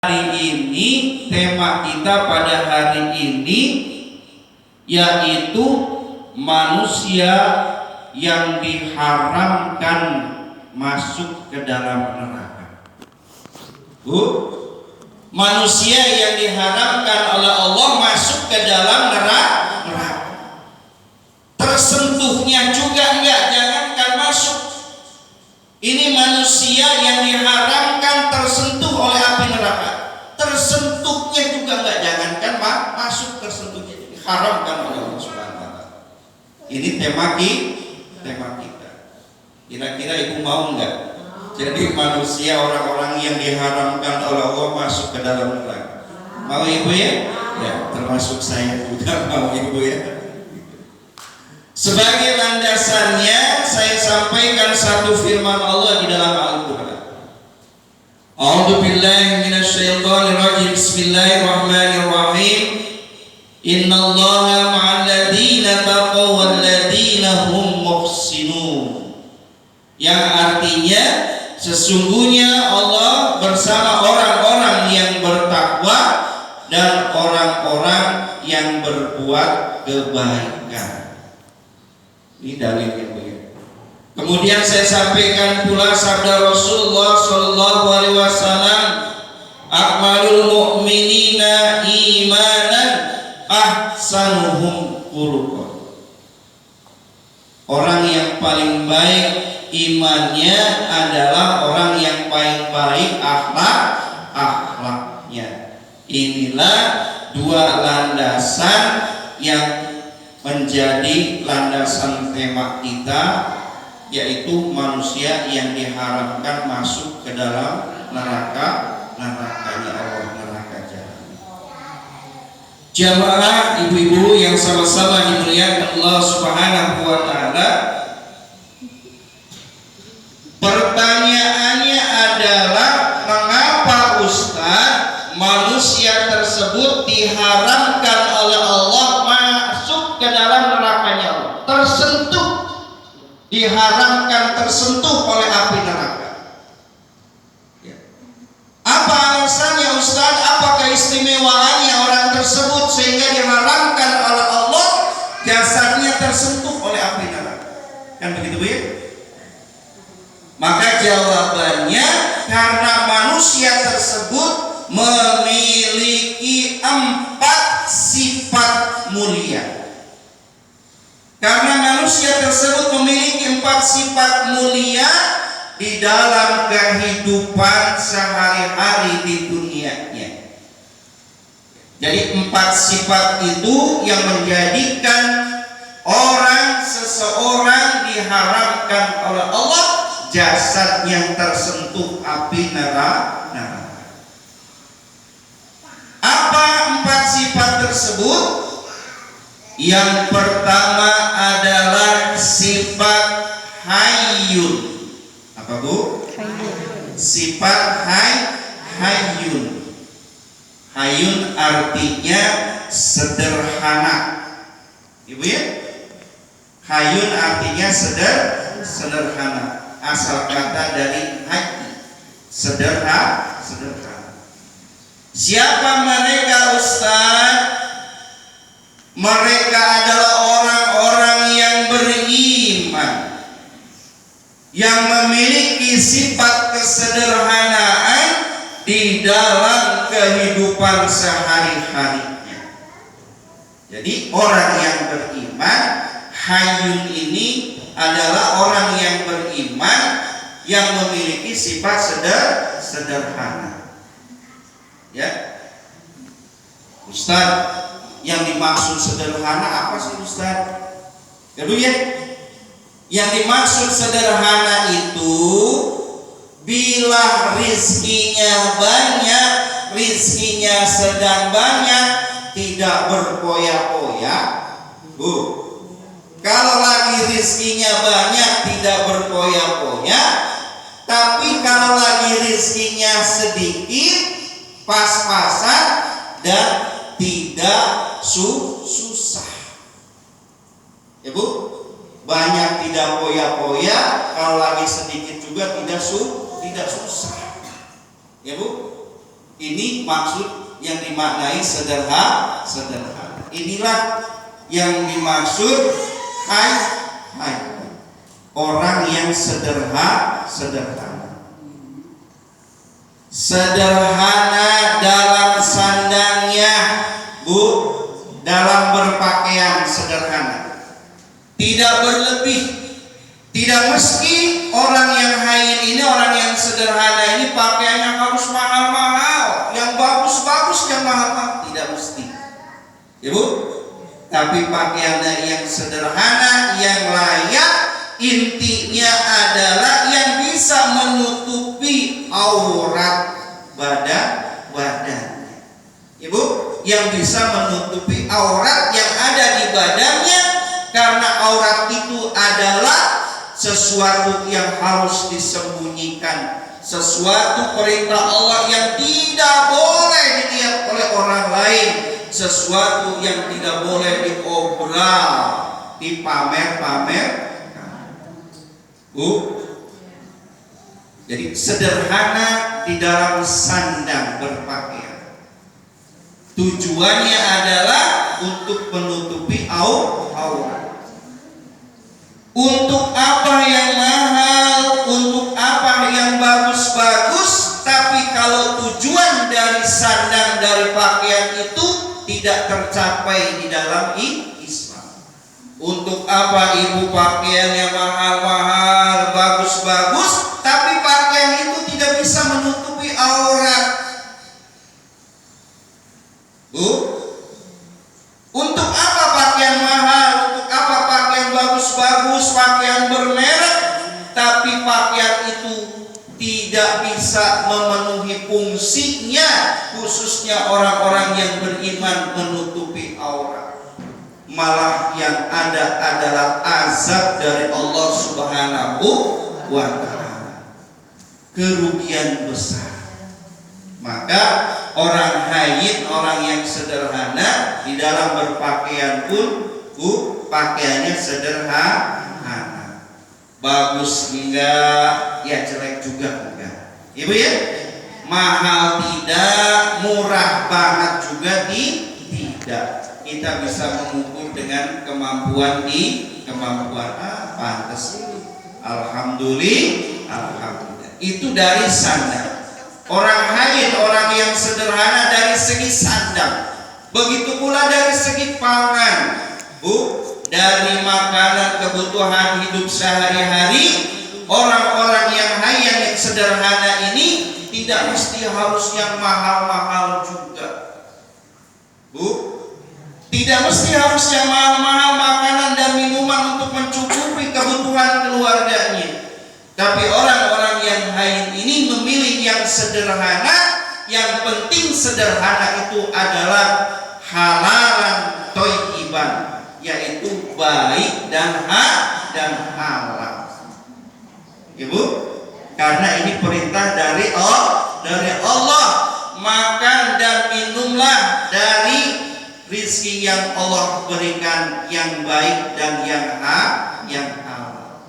Hari ini tema kita pada hari ini yaitu manusia yang diharamkan masuk ke dalam neraka. Manusia yang diharamkan oleh Allah masuk ke dalam neraka. Tersentuhnya juga enggak, jangankan masuk. Ini manusia yang diharamkan tersentuh oleh api neraka. Tersentuhnya juga enggak, jangankan masuk, tersentuhnya diharamkan oleh Allah Subhanahu wa taala. Ini tema kita. Kira-kira ibu mau enggak? Jadi manusia orang-orang yang diharamkan oleh Allah masuk ke dalam neraka. Mau ibu ya? Ya, termasuk saya juga mau ibu ya. Sebagai landasannya saya sampaikan satu firman Allah di dalam Al-Qur'an. A'udzu billahi minasyaitonir rajim. Bismillahirrahmanirrahim. Innallaha ma'al ladzina taqaw wal ladzina hum muhsinun. Yang artinya sesungguhnya Allah bersama orang-orang yang bertakwa dan orang-orang yang berbuat kebaikan. Ini dalilnya begini. Kemudian saya sampaikan pula sabda Rasulullah sallallahu alaihi wasallam, akmalul mu'minina imanan ahsanuhum khuluqan. Orang yang paling baik imannya adalah orang yang paling baik akhlaknya. Inilah dua landasan yang menjadi landasan tema kita, yaitu manusia yang diharamkan masuk ke dalam nerakanya Allah, neraka jahanam. Jamaah ibu-ibu yang sama-sama dimuliakan Allah Subhanahu wa taala, pertanyaannya adalah mengapa Ustaz manusia tersebut diharamkan oleh Allah ke dalam nerakanya Allah, diharamkan tersentuh oleh api neraka. Apa alasannya Ustaz? Apa keistimewaannya orang tersebut sehingga diharamkan oleh Allah jasadnya tersentuh oleh api neraka? Kan begitu ya? Maka jawabannya karena manusia tersebut memiliki 4 sifat mulia. Karena manusia tersebut memiliki 4 sifat mulia di dalam kehidupan sehari-hari di dunianya. Jadi 4 sifat itu yang menjadikan seseorang diharamkan oleh Allah jasad yang tersentuh api neraka. Apa 4 sifat tersebut? Yang pertama adalah sifat hayyun. Apa Bu? Hayyun. Sifat hayyun. Hayyun artinya sederhana. Ibu ya? Hayyun artinya sederhana. Asal kata dari hayy, sederhana. Siapa mereka Ustaz? Mereka adalah orang-orang yang beriman, yang memiliki sifat kesederhanaan di dalam kehidupan sehari-harinya. Jadi orang yang beriman, hayyun ini adalah orang yang beriman yang memiliki sifat sederhana. Ya, Ustaz, yang dimaksud sederhana apa sih Ustaz? Kedua ya, yang dimaksud sederhana itu bila rizkinya banyak, rizkinya sedang banyak, tidak berpoya-poya. Kalau lagi rizkinya banyak tidak berpoya-poya, tapi kalau lagi rizkinya sedikit, pas-pasan dan tidak susah. Ya Bu, banyak tidak poya-poya, kalau lagi sedikit juga tidak susah. Ya Bu, Ini maksud yang dimaknai sederhana. Inilah yang dimaksud hai. Orang yang sederhana. Sederhana dalam sandangnya, Bu, dalam berpakaian sederhana. Tidak berlebih. Tidak mesti orang yang haid ini, orang yang sederhana ini pakaiannya harus mahal-mahal, yang bagus-bagus, yang mahal-mahal. Tidak mesti, ya Bu. Tapi pakaiannya yang sederhana, yang layak, intinya adalah yang bisa menutupi aurat badannya, Ibu, yang bisa menutupi aurat yang ada di badannya, karena aurat itu adalah sesuatu yang harus disembunyikan, sesuatu perintah Allah yang tidak boleh dilihat oleh orang lain, sesuatu yang tidak boleh diobral, dipamer-pamer, Bu. Jadi sederhana di dalam sandang berpakaian. Tujuannya adalah untuk menutupi aurat. Untuk apa yang mahal, untuk apa yang bagus-bagus, tapi kalau tujuan dari sandang, dari pakaian itu tidak tercapai di dalam Islam. Untuk apa ibu pakaiannya mahal-mahal, bagus-bagus, tapi pakaian itu tidak bisa menutupi aurat, Bu? Untuk apa pakaian mahal? Untuk apa pakaian bagus-bagus, pakaian bermerek, tapi pakaian itu tidak bisa memenuhi fungsinya, khususnya orang-orang yang beriman, menutupi aurat. Malah yang ada adalah azab dari Allah Subhanahu wa ta'ala. Kerugian besar. Maka orang haid, orang yang sederhana, di dalam berpakaian pun, Bu, pakaiannya sederhana. Bagus enggak, ya jelek juga enggak, Ibu ya. Mahal tidak, murah banget juga tidak. Kita bisa mengukur dengan kemampuan pantas. Alhamdulillah. Itu dari sandang. Orang haid, orang yang sederhana dari segi sandang. Begitu pula dari segi pangan, Bu, dari makanan kebutuhan hidup sehari-hari. Orang-orang yang haid, yang sederhana ini tidak mesti harus yang mahal-mahal juga, Bu. Tidak mesti harus yang mahal-mahal makanan dan minuman untuk mencukupi kebutuhan keluarganya. Tapi orang-orang yang haid ini memilih yang sederhana. Yang penting sederhana itu adalah halalan thayyiban, yaitu baik dan halal, Ibu. Karena ini perintah dari Allah. Makan dan minumlah dari rizki yang Allah berikan, yang baik dan yang halal.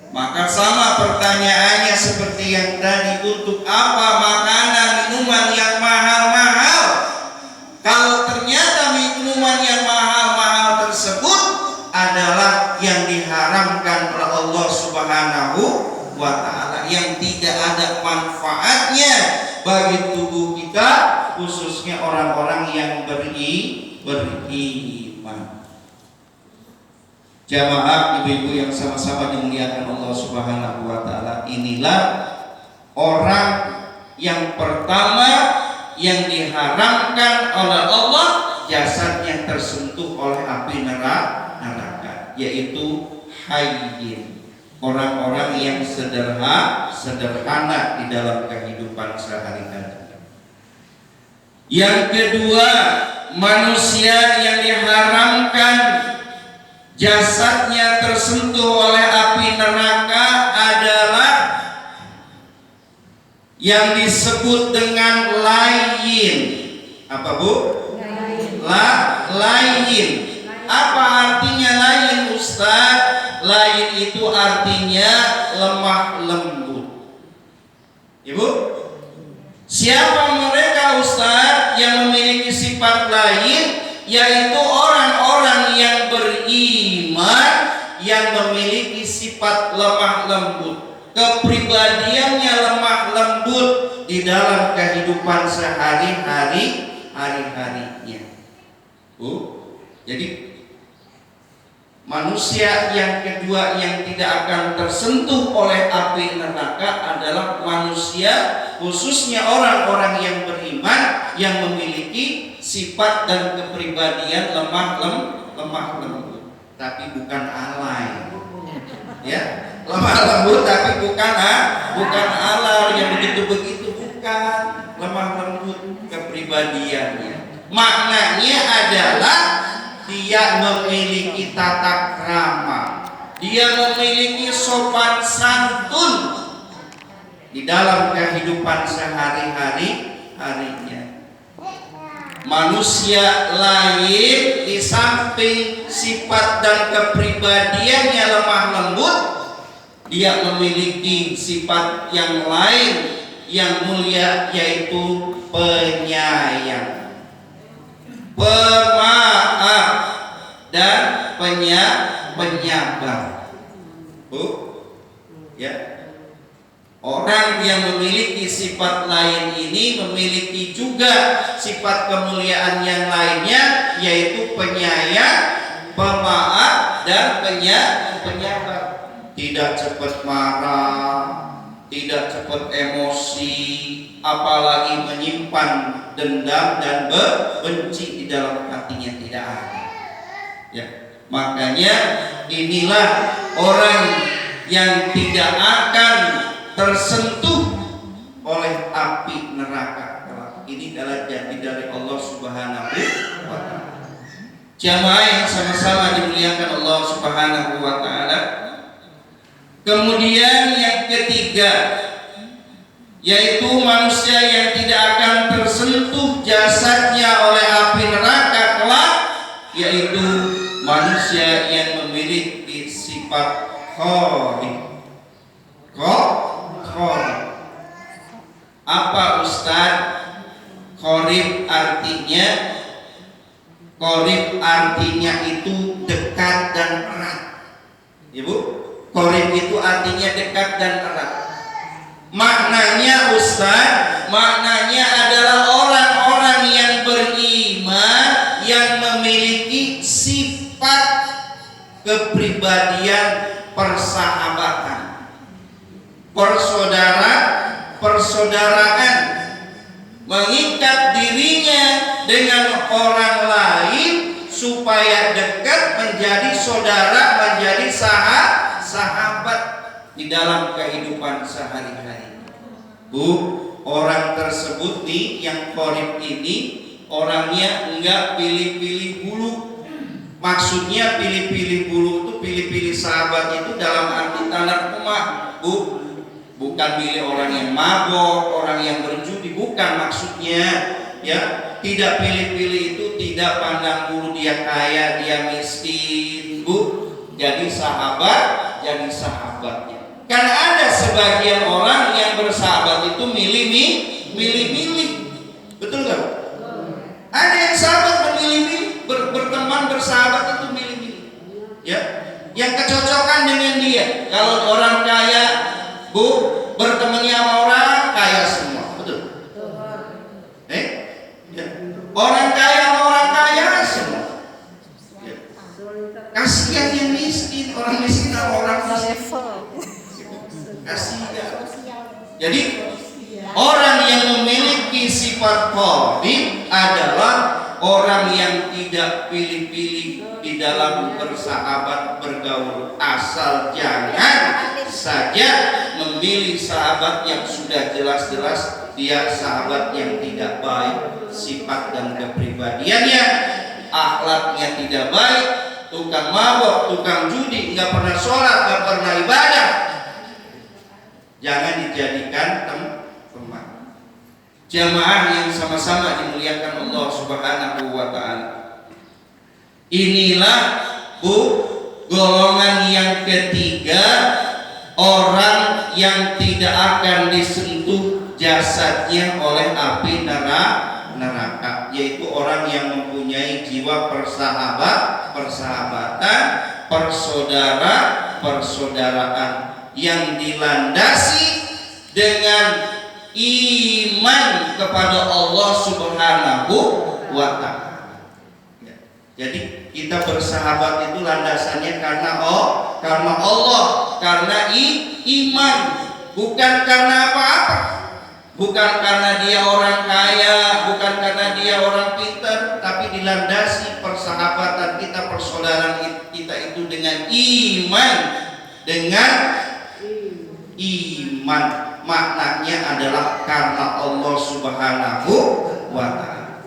Maka sama pertanyaannya seperti yang tadi, untuk apa makanan minuman yang mahal-mahal? Kalau ternyata minuman yang mahal-mahal tersebut adalah yang diharamkan oleh Allah Subhanahu wa ta'ala, yang tidak ada manfaatnya bagi tubuh kita, khususnya orang-orang yang beriman. Jamaah ibu-ibu yang sama-sama dimuliakan Allah Subhanahu wa ta'ala, inilah orang yang pertama yang diharamkan oleh Allah jasadnya tersentuh oleh api neraka, yaitu haid. Orang-orang yang sederhana di dalam kehidupan sehari-hari. Yang kedua, manusia yang diharamkan jasadnya tersentuh oleh api neraka adalah yang disebut dengan layin. Apa, Bu? Layin. Apa artinya layin, Ustaz? Lain itu artinya lemah lembut, Ibu. Siapa mereka Ustaz yang memiliki sifat lain? Yaitu orang-orang yang beriman yang memiliki sifat lemah lembut, kepribadiannya lemah lembut di dalam kehidupan hari-harinya. Jadi manusia yang kedua yang tidak akan tersentuh oleh api neraka adalah manusia, khususnya orang-orang yang beriman yang memiliki sifat dan kepribadian lemah lembut, tapi bukan alay. Ya, lemah lembut tapi bukan alay yang begitu-begitu, bukan. Lemah lembut kepribadiannya. Maknanya adalah dia memiliki tata krama, dia memiliki sopan santun di dalam kehidupan sehari-harinya. Manusia lain di samping sifat dan kepribadiannya lemah lembut, dia memiliki sifat yang lain yang mulia, yaitu penyayang, pemaaf, dan penyabar. Ya. Orang yang memiliki sifat lain ini memiliki juga sifat kemuliaan yang lainnya, yaitu penyayang, pemaaf, dan penyabar. Tidak cepat marah, tidak cepat emosi, apalagi menyimpan dendam dan benci di dalam hatinya, tidak ada. Ya, makanya inilah orang yang tidak akan tersentuh oleh api neraka. Ini adalah janji dari Allah Subhanahu wa Ta'ala. Jamaah yang sama-sama dimuliakan Allah Subhanahu wa Ta'ala. Kemudian yang ketiga, yaitu manusia yang tidak akan tersentuh jasadnya oleh api neraka kelak, yaitu manusia yang memiliki sifat qorib. Apa Ustaz? Qorib artinya itu dekat dan erat. Ibu, qorib itu artinya dekat dan erat. Maknanya Ustaz, maknanya adalah orang-orang yang beriman yang memiliki sifat kepribadian persahabatan, persaudaraan, mengikat dirinya dengan orang lain supaya dekat, menjadi saudara, menjadi sahabat di dalam kehidupan sehari-hari. Orang tersebut nih yang qorib ini orangnya enggak pilih-pilih bulu. Maksudnya pilih-pilih bulu itu pilih-pilih sahabat itu dalam arti tanda koma, bukan pilih orang yang mabok, orang yang berjudi, bukan maksudnya. Ya, tidak pilih-pilih itu tidak pandang bulu dia kaya, dia miskin, jadi sahabatnya. Karena ada sebagian orang yang bersahabat itu milih-milih, betul nggak? Ada yang sahabat memilih-milih, berteman bersahabat itu milih-milih. Ya, yang kecocokan dengan dia. Kalau orang kaya, bertemannya sama orang kaya semua, betul? Ya. Orang kaya sama orang kaya semua. Ya. Kasihan yang miskin, orang miskin sama orang miskin. Kasihan. Jadi orang yang memiliki sifat qorib adalah orang yang tidak pilih-pilih di dalam bersahabat, bergaul, asal jangan saja memilih sahabat yang sudah jelas-jelas dia sahabat yang tidak baik, sifat dan kepribadiannya, akhlaknya tidak baik, tukang mabok, tukang judi, nggak pernah sholat, nggak pernah ibadah. Jangan dijadikan teman. Jamaah yang sama-sama dimuliakan Allah Subhanahu wa Ta'ala. Inilah golongan yang ketiga, orang yang tidak akan disentuh jasadnya oleh api neraka, yaitu orang yang mempunyai jiwa persahabatan, persaudaraan yang dilandasi dengan iman kepada Allah Subhanahu wa ta'ala. Jadi kita bersahabat itu landasannya karena Allah, karena iman, bukan karena apa-apa. Bukan karena dia orang kaya, bukan karena dia orang pintar, tapi dilandasi persahabatan kita, persaudaraan kita itu dengan iman. Maknanya adalah karena Allah Subhanahu wa ta'ala.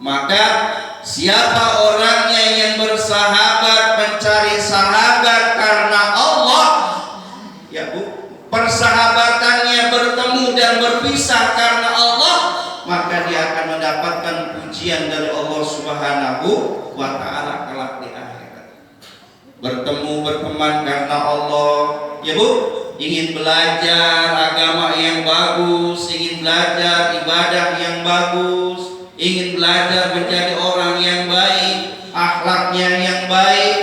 Maka siapa orangnya yang bersahabat, mencari sahabat karena Allah, ya Bu, persahabatannya bertemu dan berpisah karena Allah, maka dia akan mendapatkan pujian dari Allah Subhanahu wa ta'ala kelak di akhirat. Bertemu berteman karena Allah, ya Bu, ingin belajar agama yang bagus, ingin belajar ibadah yang bagus, ingin belajar menjadi orang yang baik, akhlaknya yang baik,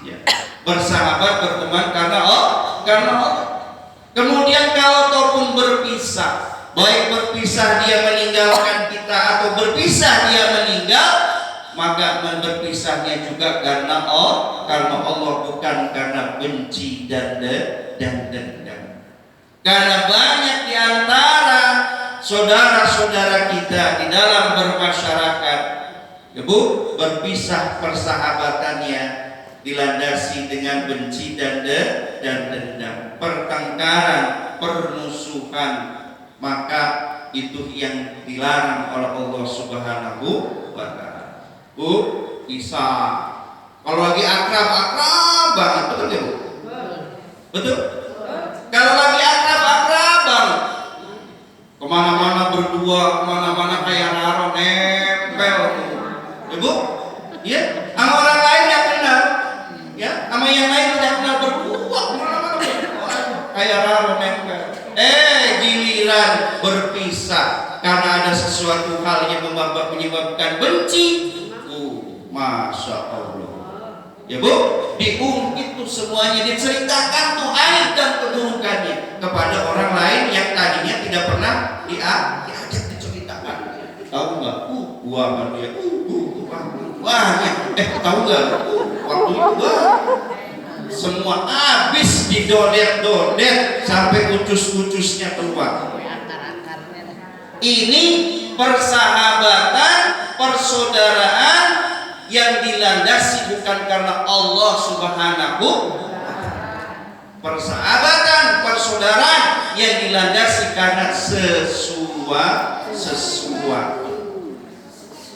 ya. Bersahabat berteman karena Allah. Kemudian kalau ataupun berpisah, baik berpisah dia meninggalkan kita atau berpisah dia meninggal, maka berpisahnya juga karena Allah, bukan karena benci dan dendam. Karena banyak di antara saudara-saudara kita di dalam bermasyarakat, ya Bu, berpisah persahabatannya dilandasi dengan benci dan dendam, pertengkaran, permusuhan, maka itu yang dilarang oleh Allah Subhanahu wa ta'ala. Bu, bisa kalau lagi akrab banget, betul ya Bu? Betul? Kalau lagi akrab banget, kemana-mana berdua, kemana-mana kayak raro nempel, ya Bu? Ya, sama orang lain yang kenal, ya, sama yang lain tidak kenal berdua, kemana-mana berdua, kayak raro nempel. Giliran berpisah karena ada sesuatu hal yang menyebabkan benci, Masya Allah, ya Bu, diungkit tuh semuanya, diceritakan tuh aib dan keburukannya kepada orang lain yang tadinya tidak pernah diajak diceritakan. Tahu nggak? Gua sama dia, tahu nggak? Waktu itu semua habis didodet sampai ucus-ucusnya keluar. Ini persahabatan, persaudaraan yang dilandasi bukan karena Allah Subhanahu, persahabatan, persaudaraan yang dilandasi karena sesuatu.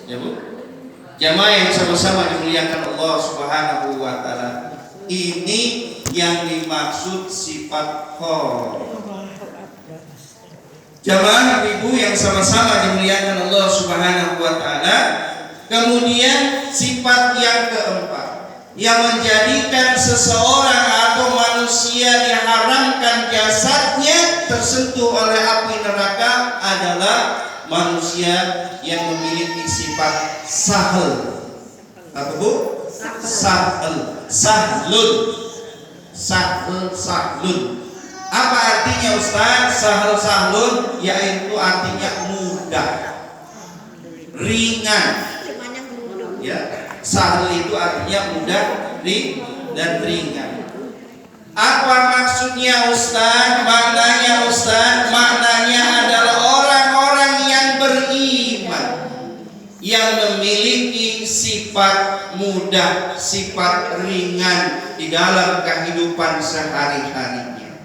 Ya Bu, jamaah yang sama-sama dimuliakan Allah Subhanahu wa ta'ala, ini yang dimaksud sifat khol. Jamaah ibu yang sama-sama dimuliakan Allah Subhanahu wa ta'ala. Kemudian sifat yang keempat yang menjadikan seseorang atau manusia diharamkan jasadnya tersentuh oleh api neraka adalah manusia yang memiliki sifat sahl. Apa Bu? Sahlun. Apa artinya Ustaz? Sahlun yaitu artinya mudah, ringan. Ya, sahl itu artinya mudah dan ringan. Apa maksudnya Ustaz? Maknanya adalah orang-orang yang beriman, yang memiliki sifat mudah, sifat ringan di dalam kehidupan sehari-harinya.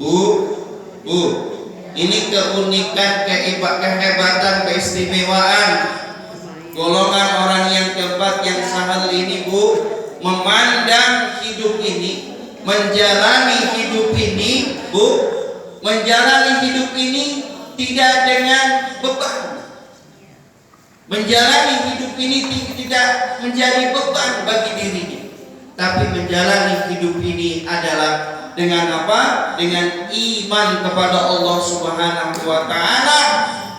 Bu, ini keunikan, kehebatan, keistimewaan golongan orang yang keempat yang sahal ini Bu, memandang hidup ini, menjalani hidup ini Bu, menjalani hidup ini tidak dengan beban. Menjalani hidup ini tidak menjadi beban bagi dirinya, tapi menjalani hidup ini adalah dengan apa? Dengan iman kepada Allah Subhanahu wa taala,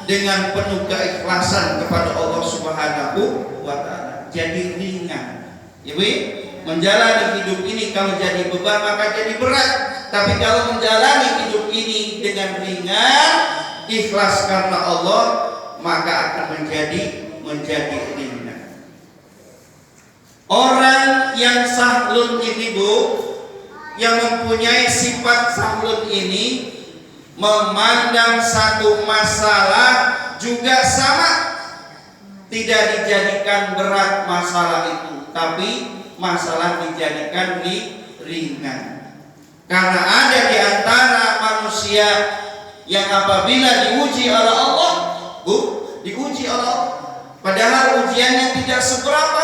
dengan penuh keikhlasan kepada Allah Subhanahu wa taala. Jadi ringan. Ya, menjalani hidup ini kalau jadi beban maka jadi berat. Tapi kalau menjalani hidup ini dengan ringan, ikhlas karena Allah, maka akan menjadi ringan. Orang yang sahlun ini, Bu, yang mempunyai sifat sahlun ini, memandang satu masalah juga sama, tidak dijadikan berat masalah itu, tapi masalah dijadikan ringan. Karena ada di antara manusia yang apabila diuji oleh Allah, Bu, diuji oleh Allah, padahal ujiannya tidak seberapa,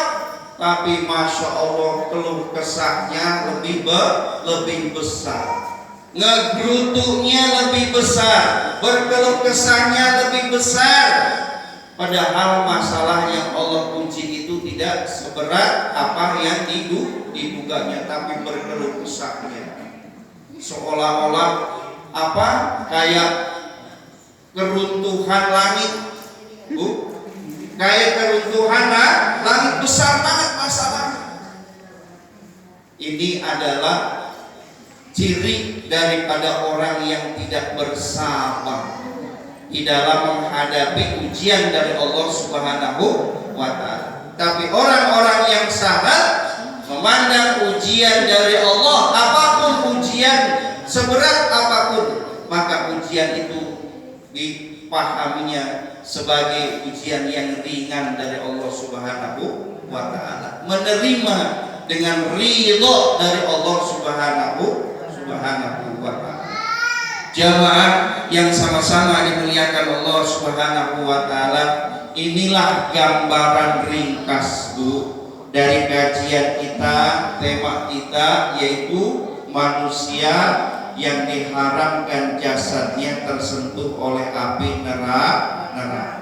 tapi masya Allah keluh kesahnya lebih besar, ngegrutuknya lebih besar, berkeluh kesahnya lebih besar. Padahal masalah yang Allah uji itu tidak seberat apa yang diduganya, tapi berkeluh kesahnya seolah-olah apa, kayak keruntuhan langit, Bu, kayak keruntuhan langit, besar banget masalahnya. Ini adalah ciri daripada orang yang tidak bersabar di dalam menghadapi ujian dari Allah Subhanahu wa taala. Tapi orang-orang yang sabar memandang ujian dari Allah, apapun ujian, seberat apapun, maka ujian itu dipahaminya sebagai ujian yang ringan dari Allah Subhanahu wa taala. Menerima dengan ridho dari Allah Subhanahu wa taala. Jamaah yang sama-sama dimuliakan Allah Subhanahu wa taala, inilah gambaran ringkas, Bu, dari kajian kita. Tema kita yaitu manusia yang diharamkan jasadnya tersentuh oleh api neraka.